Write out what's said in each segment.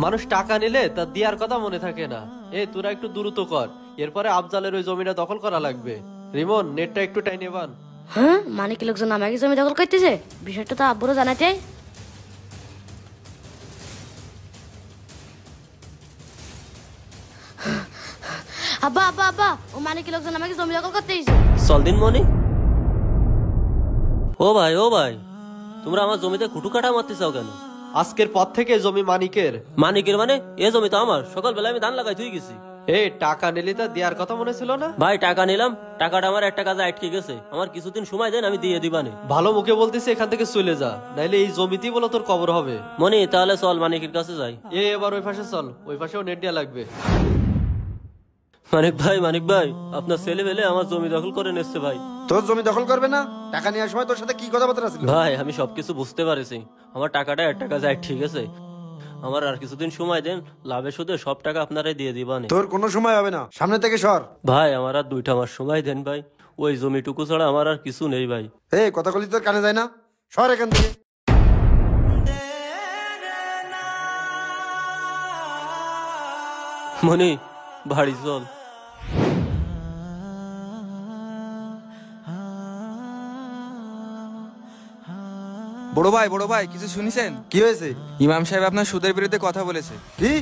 মানুষ টাকা নিলে তা দেওয়ার কথা মনে থাকে না। তোরা একটু দ্রুত কর, এরপরে আফজালের ওই জমিটা দখল করা লাগবে। রিমন, নেটটা একটু টাইনে বান। হ্যাঁ, মানে কি লোকজন আমাকে জমি দখল করতেছে? বিষয়টা তো আব্বুরও জানাতে। আব্বা আব্বা আব্বা, ও মানে কি লোকজন আমাকে জমি দখল করতে এসেছে। চল দিন মনি। ও ভাই, তোমরা আমার জমিতে কুটু কাটা মারতে চাও কেন? আজকের পর থেকে জমি মানিকের। মানিকের মানে? এ জমি তো আমার, সকালবেলা আমি ধান লাগাই তুই গেছি। টাকা নিলি তা দেওয়ার কথা মনে ছিল না? ভাই টাকা নিলাম, টাকাটা আমার একটা কাজে আটকে গেছে, আমার কিছুদিন সময় দেন, আমি দিয়ে দিবানে। ভালো মুখে বলতেছি এখান থেকে চলে যা, নাইলে এই জমিতেই বলো তোর কবর হবে। মনি তাহলে চল মানিকের কাছে যাই। এবার ওই পাশে চল, ওই পাশেও নেট দেওয়া লাগবে। মানিক ভাই আপনার ছেলে পেলে আমার জমি দখল করে নিচ্ছে ভাই। তোর জমি দখল করবে না? টাকা নেওয়ার সময় তোর সাথে কি কথাবার্তা ছিল? ভাই আমি সবকিছু বুঝতে পারছি, আমার টাকাটা একটা কাজে ঠিক আছে, আমার আর কিছুদিন সময় দেন, লাভে সুদে সব টাকা আপনারাই দিয়ে দিবানে। তোর কোনো সময় হবে না, সামনে থেকে সর। ভাই আমার আর 2টা মাস সময় দেন ভাই, ওই জমিটুকু ছাড়া আমার আর কিছু নেই ভাই। কথা বলি তোর কানে যায় না, সর এখান থেকে। মনি বাড়ি চল। বড় ভাই কিছু শুনেছেন? কি হয়েছে? ইমাম সাহেব আপনার সুদের বিরুদ্ধে কথা বলেছে। কি?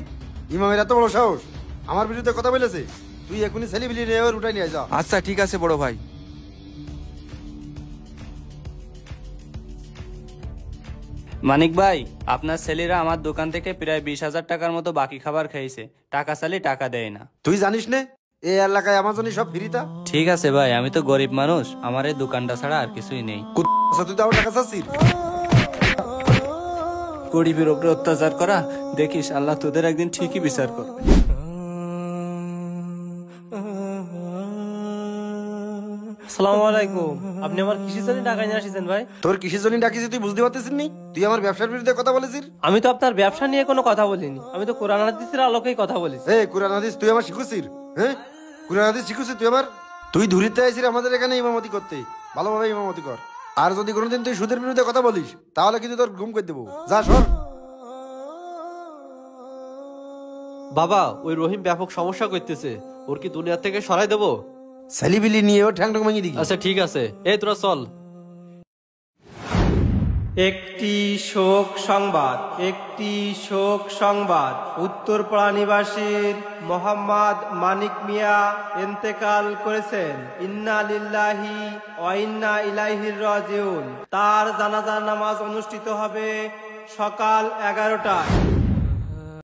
ইমামের এত বড় সাহস আমার বিরুদ্ধে কথা বলেছে? তুই এখনই ছেলেবিলি নিয়ে উঠাই নিয়ে যা। আচ্ছা ঠিক আছে বড় ভাই। মানিক ভাই, আপনার ছেলেরা আমার দোকান থেকে প্রায় 20,000 টাকার মতো বাকি খাবার খেয়েছে, টাকা চাইলে টাকা দেয় না। তুই জানিস নে এই এলাকায় আমার জন্য সব ফিরিতা। ঠিক আছে ভাই, আমি তো গরিব মানুষ, আমার এই দোকানটা ছাড়া আর কিছুই নেই। তুই তো আমার টাকা চাচ্ছিস? গরিবের উপরে অত্যাচার করা দেখিস, আল্লাহ তোদের একদিন ঠিকই বিচার করবে। আসসালামু আলাইকুম। আপনি আমার কিসের জন্য টাকা নিয়ে আসছেন ভাই? তোর কিসের জন্য ডাকিছি তুই বুঝতে পারতেছিস নি? তুই আমার ব্যবসার বিরুদ্ধে কথা বলেছিস। আমি তো আপনার ব্যবসা নিয়ে কোনো কথা বলিনি, আমি তো কোরআন হাদিসের আলোকেই কথা বলেছি। কোরআন হাদিস তুই আমার শিখুছিস? কোরআন হাদিস শিখুছিস তুই আমার? তুই ধুরিতে আইছিস আমাদের এখানে ইমামতি করতে, ভালোভাবে ইমামতি কর। আর যদি কোনোদিন তুই সুদের বিরুদ্ধে কথা বলিস তাহলে কিন্তু তোর ঘুম করে দেবো। যা সর। বাবা, ওই রহিম ব্যাপক সমস্যা করতেছে, ওর কি দুনিয়া থেকে সরাই দেবো? ছেলিবিলি নিয়ে ও ঠ্যাং ঠ্যাং ভেঙে দিবি। আচ্ছা ঠিক আছে, তোরা চল। একটি শোক সংবাদ, উত্তরপাড়া নিবাসীর মোহাম্মদ মানিক মিয়া ইন্তেকাল করেছেন। ইন্না লিল্লাহি ওয়া ইন্না ইলাইহি রাজিউন। তার জানাজার নামাজ অনুষ্ঠিত হবে সকাল 11টায়।